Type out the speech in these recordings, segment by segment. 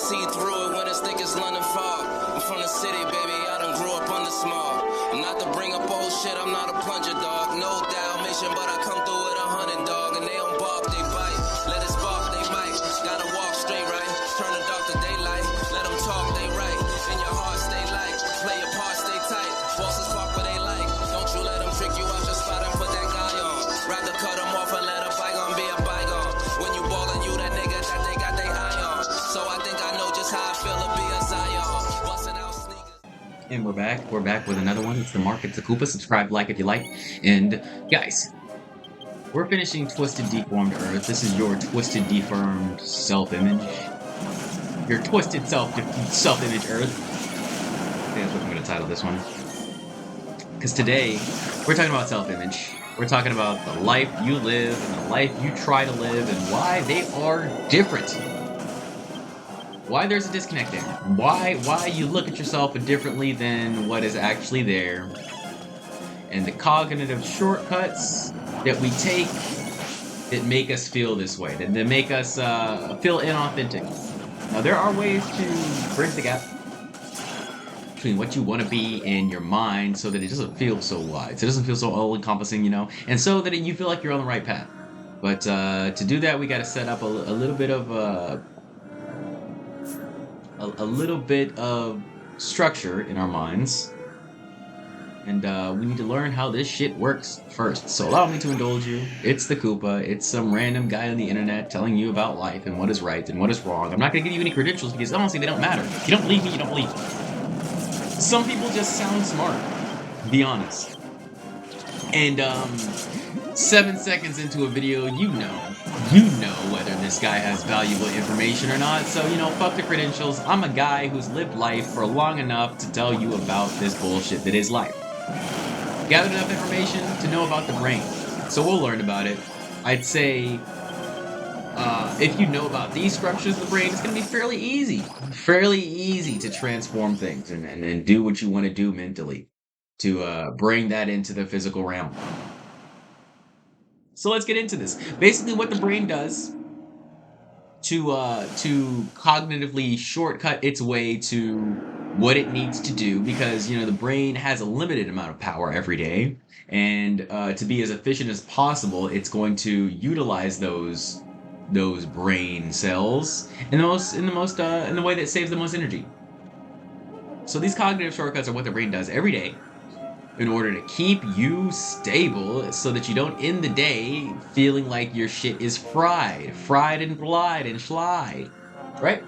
see through it when it's thick as London fog. I'm from the city, baby, I done grew up on the small. And not to bring up old shit, I'm not a plunger dog. No Dalmatian, but I come through with 100 dog. And they don't bark, they bite. Let it spark, they might. Gotta walk straight, right? Turn the dark to daylight. Let them talk, they right. In your heart, stay light. Play your part, stay tight. Bosses fuck what they like. Don't you let them trick you out your spot and put that guy on. Rather cut them off and let a bygone be a bygone. When you ballin', you that nigga that they got they eye on. So I think I know just how I feel to be a Zion. Bustin' out sneakers. And we're back with another one. It's the Mark, it's the Koopa. Subscribe, like if you like. And guys, we're finishing Twisted Deformed Earth. This is your Twisted Deformed self-image. Your Twisted self-image Earth. I think that's what I'm going to title this one. Because today, we're talking about self-image. We're talking about the life you live and the life you try to live and why they are different. Why there's a disconnect there. Why you look at yourself differently than what is actually there. And the cognitive shortcuts that we take that make us feel this way, that make us feel inauthentic. Now there are ways to bridge the gap between what you want to be in your mind so that it doesn't feel so wide, so it doesn't feel so all-encompassing, you know, and so that you feel like you're on the right path. But to do that, we got to set up a little bit of a little bit of structure in our minds, and we need to learn how this shit works first. So allow me to indulge you. It's the Koopa. It's some random guy on the internet telling you about life and what is right and what is wrong. I'm not going to give you any credentials because honestly they don't matter. If you don't believe me, you don't believe me. Some people just sound smart, be honest. And 7 seconds into a video, you know whether this guy has valuable information or not. So, you know, fuck the credentials. I'm a guy who's lived life for long enough to tell you about this bullshit that is life. Gathered enough information to know about the brain. So we'll learn about it. I'd say if you know about these structures of the brain, it's going to be fairly easy to transform things and do what you want to do mentally to bring that into the physical realm. So let's get into this. Basically what the brain does to cognitively shortcut its way to what it needs to do, because, you know, the brain has a limited amount of power every day, and to be as efficient as possible, it's going to utilize those brain cells in the way that saves the most energy. So these cognitive shortcuts are what the brain does every day in order to keep you stable so that you don't end the day feeling like your shit is fried and blied and schlide, right?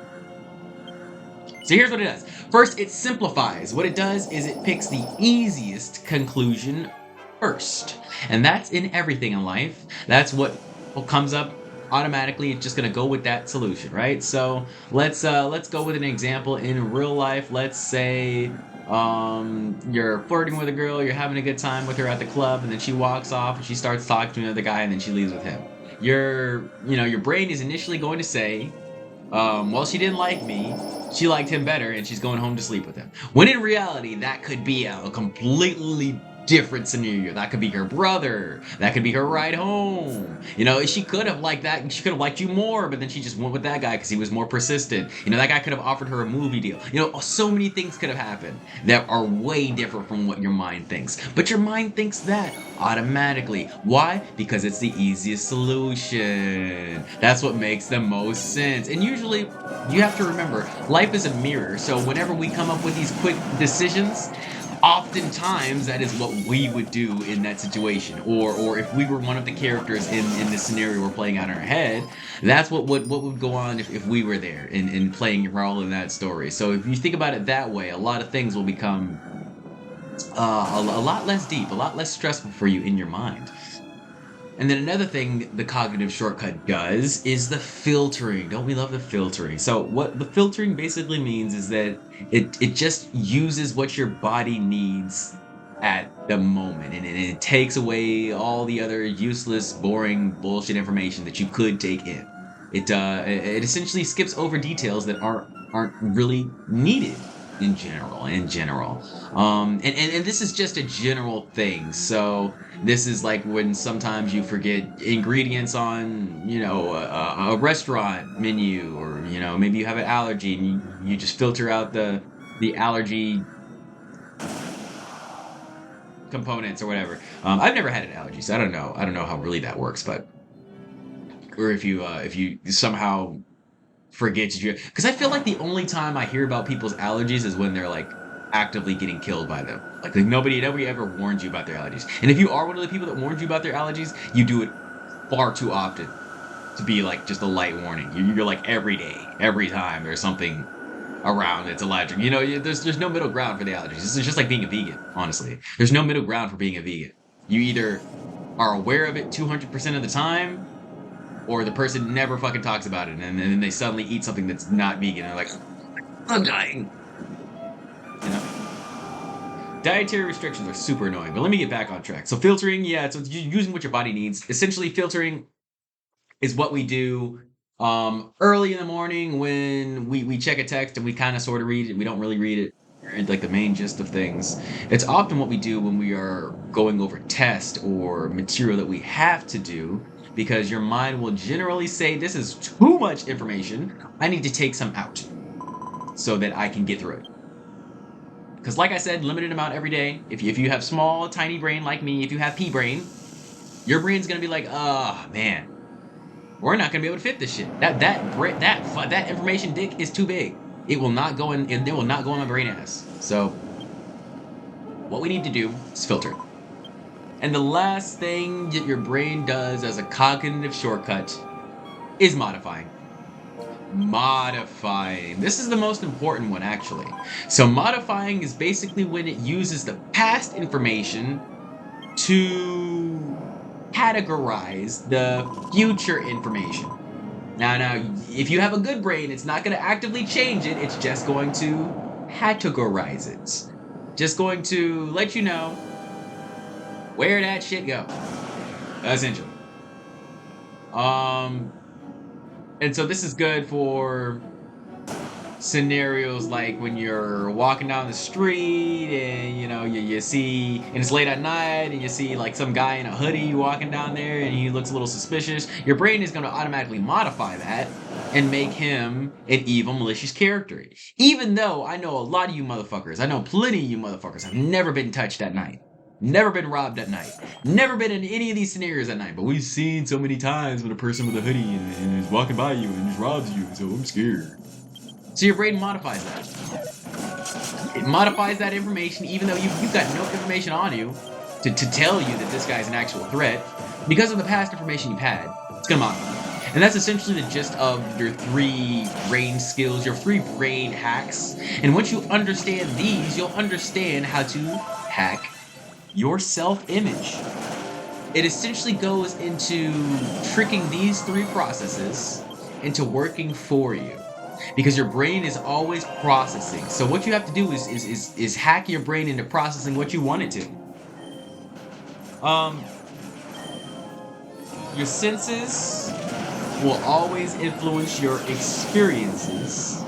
So here's what it does. First, it simplifies. What it does is it picks the easiest conclusion first. And that's in everything in life. That's what comes up automatically. It's just gonna go with that solution, right? So let's go with an example in real life. Let's say you're flirting with a girl, you're having a good time with her at the club, and then she walks off and she starts talking to another guy, and then she leaves with him. Your brain is initially going to say, well, she didn't like me, she liked him better, and she's going home to sleep with him. When in reality, that could be a completely different scenario. That could be her brother. That could be her ride home. You know, she could have liked that. She could have liked you more, but then she just went with that guy because he was more persistent. You know, that guy could have offered her a movie deal. You know, so many things could have happened that are way different from what your mind thinks. But your mind thinks that automatically. Why? Because it's the easiest solution. That's what makes the most sense. And usually, you have to remember, life is a mirror. So whenever we come up with these quick decisions, oftentimes that is what we would do in that situation, or if we were one of the characters in the scenario we're playing out in our head, that's what would go on if we were there in playing a role in that story. So if you think about it that way, a lot of things will become a lot less deep, a lot less stressful for you in your mind. And then another thing the cognitive shortcut does is the filtering. Don't we love the filtering? So what the filtering basically means is that it just uses what your body needs at the moment, and it takes away all the other useless, boring, bullshit information that you could take in. It essentially skips over details that aren't really needed. in general. And this is just a general thing. So this is like when sometimes you forget ingredients on, a restaurant menu, or, maybe you have an allergy and you just filter out the allergy components or whatever. I've never had an allergy, so I don't know how really that works, but, or if you somehow forget to, because I feel like the only time I hear about people's allergies is when they're like actively getting killed by them. Like nobody ever warns you about their allergies. And if you are one of the people that warns you about their allergies, you do it far too often to be like just a light warning. You're like every day, every time there's something around that's allergic. There's no middle ground for the allergies. This is just like being a vegan, honestly. There's no middle ground for being a vegan. You either are aware of it 200% of the time, or the person never fucking talks about it, and then they suddenly eat something that's not vegan, and they're like, I'm dying. Dietary restrictions are super annoying, but let me get back on track. So filtering, yeah, so using what your body needs. Essentially, filtering is what we do early in the morning when we check a text and we kind of sort of read it. We don't really read it, like the main gist of things. It's often what we do when we are going over text or material that we have to do, because your mind will generally say, this is too much information. I need to take some out so that I can get through it. Because like I said, limited amount every day. If you have small, tiny brain like me, if you have pea brain, your brain's going to be like, oh, man, we're not going to be able to fit this shit. That information dick is too big. It will not go in, it will not go in my brain ass. So what we need to do is filter it. And the last thing that your brain does as a cognitive shortcut is modifying. Modifying. This is the most important one, actually. So modifying is basically when it uses the past information to categorize the future information. Now, if you have a good brain, it's not going to actively change it. It's just going to categorize it. Just going to let you know where that shit go, essentially. And so this is good for scenarios like when you're walking down the street and you see, and it's late at night, and you see like some guy in a hoodie walking down there and he looks a little suspicious. Your brain is going to automatically modify that and make him an evil, malicious character. Even though I know a lot of you motherfuckers, I know plenty of you motherfuckers have never been touched at night. Never been robbed at night. Never been in any of these scenarios at night. But we've seen so many times when a person with a hoodie and is walking by you and just robs you, so I'm scared. So your brain modifies that. It modifies that information, even though you've got no information on you to tell you that this guy's an actual threat. Because of the past information you've had, it's gonna modify. And that's essentially the gist of your 3 brain skills, your 3 brain hacks. And once you understand these, you'll understand how to hack your self-image. It essentially goes into tricking these 3 processes into working for you, because your brain is always processing. So what you have to do is hack your brain into processing what you want it to. Your senses will always influence your experiences.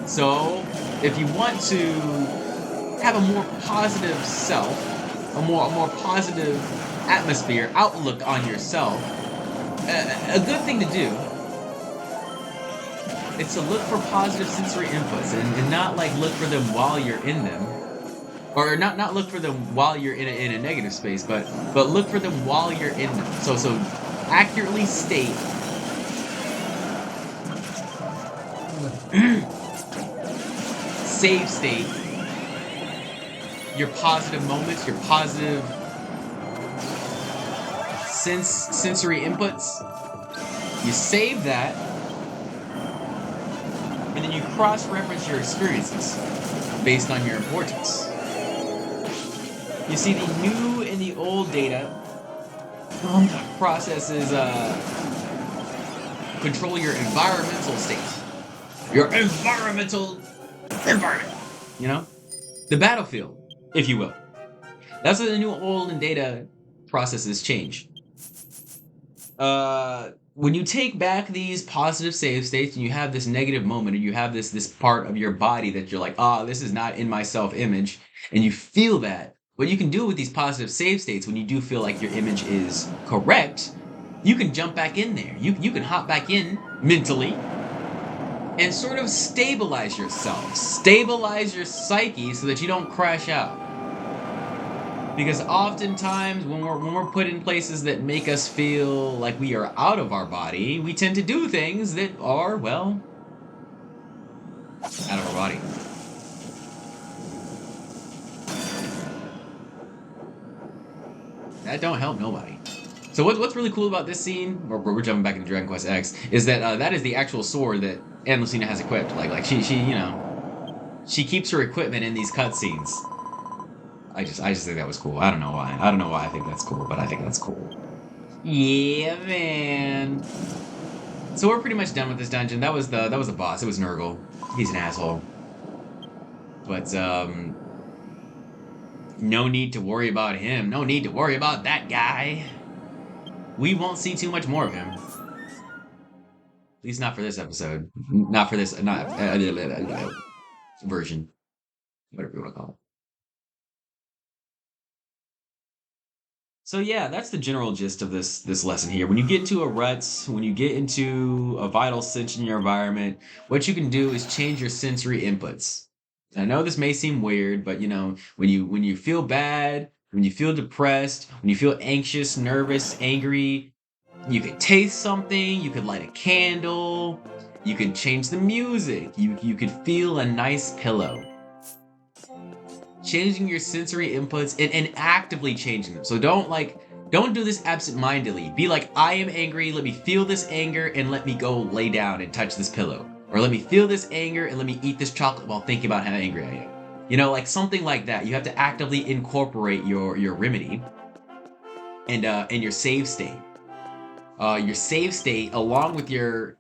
So if you want to have a more positive self, a more positive atmosphere, outlook on yourself, a good thing to do is to look for positive sensory inputs and not like look for them while you're in them, or not look for them while you're in a negative space, but look for them while you're in them. So accurately state save state your positive moments, your positive sensory inputs. You save that, and then you cross-reference your experiences based on your importance. You see, the new and the old data processes control your environmental state. Your environment. The battlefield, if you will. That's what the new, old, and data processes change. when you take back these positive save states and you have this negative moment and you have this part of your body that you're like, this is not in my self-image, and you feel that, what you can do with these positive save states when you do feel like your image is correct, you can jump back in there. You can hop back in mentally and sort of stabilize yourself, stabilize your psyche so that you don't crash out. Because oftentimes when we're put in places that make us feel like we are out of our body, we tend to do things that are, well, out of our body. That don't help nobody. So what's really cool about this scene, or we're jumping back into Dragon Quest X, is that that is the actual sword that Anna Lucina has equipped. Like she she keeps her equipment in these cutscenes. I just think that was cool. I don't know why. I don't know why I think that's cool, but I think that's cool. Yeah, man. So we're pretty much done with this dungeon. That was the boss. It was Nurgle. He's an asshole. But no need to worry about him. No need to worry about that guy. We won't see too much more of him. At least not for this episode. Not for this version. Whatever you want to call it. So yeah, that's the general gist of this lesson here. When you get into a rut, when you get into a vital cinch in your environment, what you can do is change your sensory inputs. I know this may seem weird, but when you feel bad, when you feel depressed, when you feel anxious, nervous, angry, you could taste something, you could light a candle, you could change the music, you could feel a nice pillow. Changing your sensory inputs and actively changing them. So don't do this absent-mindedly. Be like, I am angry, let me feel this anger and let me go lay down and touch this pillow. Or let me feel this anger and let me eat this chocolate while thinking about how angry I am. Like something like that. You have to actively incorporate your remedy and your save state. Your save state along with your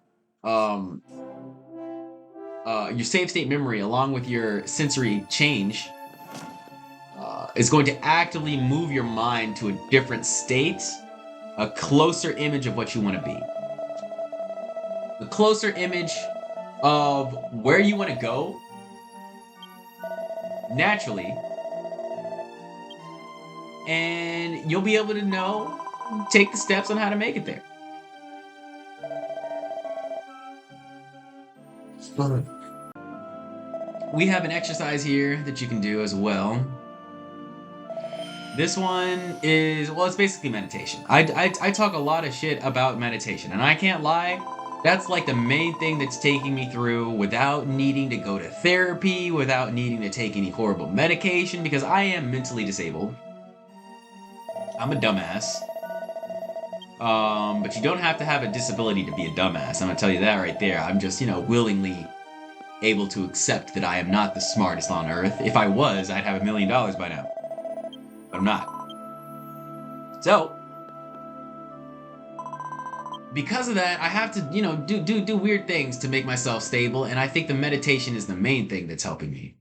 save state memory along with your sensory change is going to actively move your mind to a different state, a closer image of what you want to be. The closer image of where you want to go, naturally, and you'll be able to take the steps on how to make it there. We have an exercise here that you can do as well. This one is, well, it's basically meditation. I talk a lot of shit about meditation, and I can't lie, that's like the main thing that's taking me through without needing to go to therapy, without needing to take any horrible medication, because I am mentally disabled. I'm a dumbass. But you don't have to have a disability to be a dumbass. I'm gonna tell you that right there. I'm just, willingly able to accept that I am not the smartest on earth. If I was, I'd have $1 million by now. But I'm not. So, because of that, I have to, do weird things to make myself stable, and I think the meditation is the main thing that's helping me.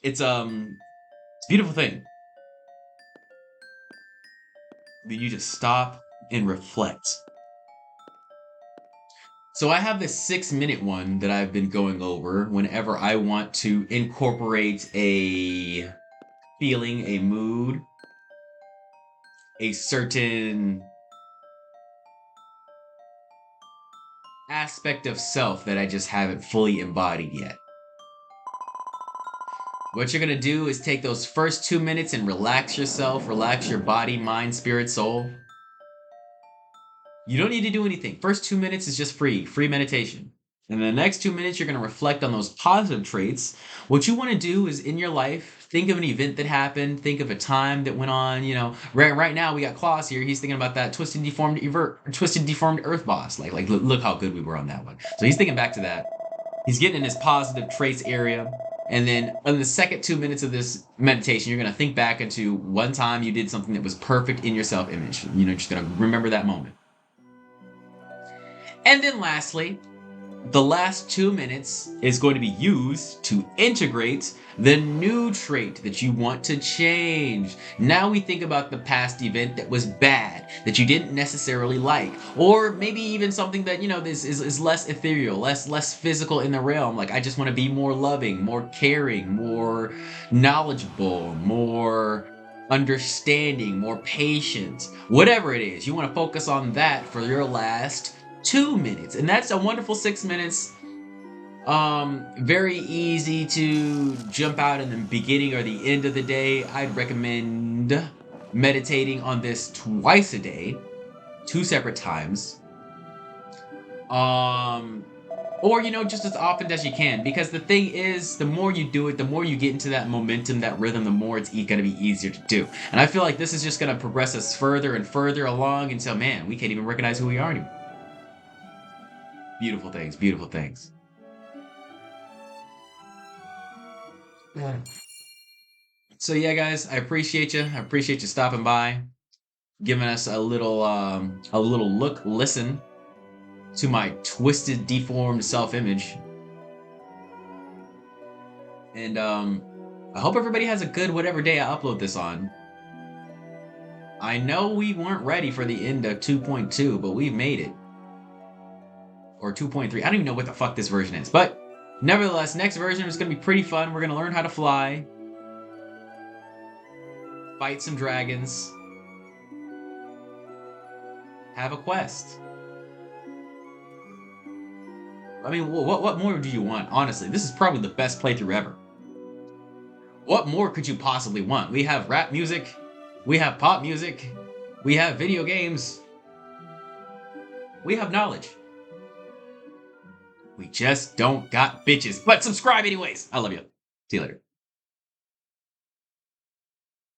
It's a beautiful thing. That you just stop and reflect. So I have this 6-minute one that I've been going over whenever I want to incorporate a feeling, a mood, a certain aspect of self that I just haven't fully embodied yet. What you're gonna do is take those first 2 minutes and relax yourself, relax your body, mind, spirit, soul. You don't need to do anything. First 2 minutes is just free meditation. And the next 2 minutes, you're going to reflect on those positive traits. What you want to do is in your life, think of an event that happened. Think of a time that went on. Right now we got Klaus here. He's thinking about that twisted, deformed Earth boss. Like look how good we were on that one. So he's thinking back to that. He's getting in his positive traits area. And then in the second 2 minutes of this meditation, you're going to think back into one time you did something that was perfect in your self-image. Just going to remember that moment. And then lastly, The last 2 minutes is going to be used to integrate the new trait that you want to change. Now we think about the past event that was bad, that you didn't necessarily like, or maybe even something that, this is less ethereal, less physical in the realm. Like, I just want to be more loving, more caring, more knowledgeable, more understanding, more patient. Whatever it is, you want to focus on that for your last 2 minutes, and that's a wonderful 6 minutes. Very easy to jump out in the beginning or the end of the day. I'd recommend meditating on this twice a day, 2 separate times. Or, just as often as you can, because the thing is, the more you do it, the more you get into that momentum, that rhythm, the more it's going to be easier to do. And I feel like this is just going to progress us further and further along until, man, we can't even recognize who we are anymore. Beautiful things, beautiful things. So yeah, guys, I appreciate you. I appreciate you stopping by, giving us a little listen to my twisted, deformed self-image. And I hope everybody has a good whatever day I upload this on. I know we weren't ready for the end of 2.2, but we've made it. Or 2.3. I don't even know what the fuck this version is. But nevertheless, next version is going to be pretty fun. We're going to learn how to fly. Fight some dragons. Have a quest. I mean, what more do you want? Honestly, this is probably the best playthrough ever. What more could you possibly want? We have rap music. We have pop music. We have video games. We have knowledge. We just don't got bitches. But subscribe anyways. I love you. See you later.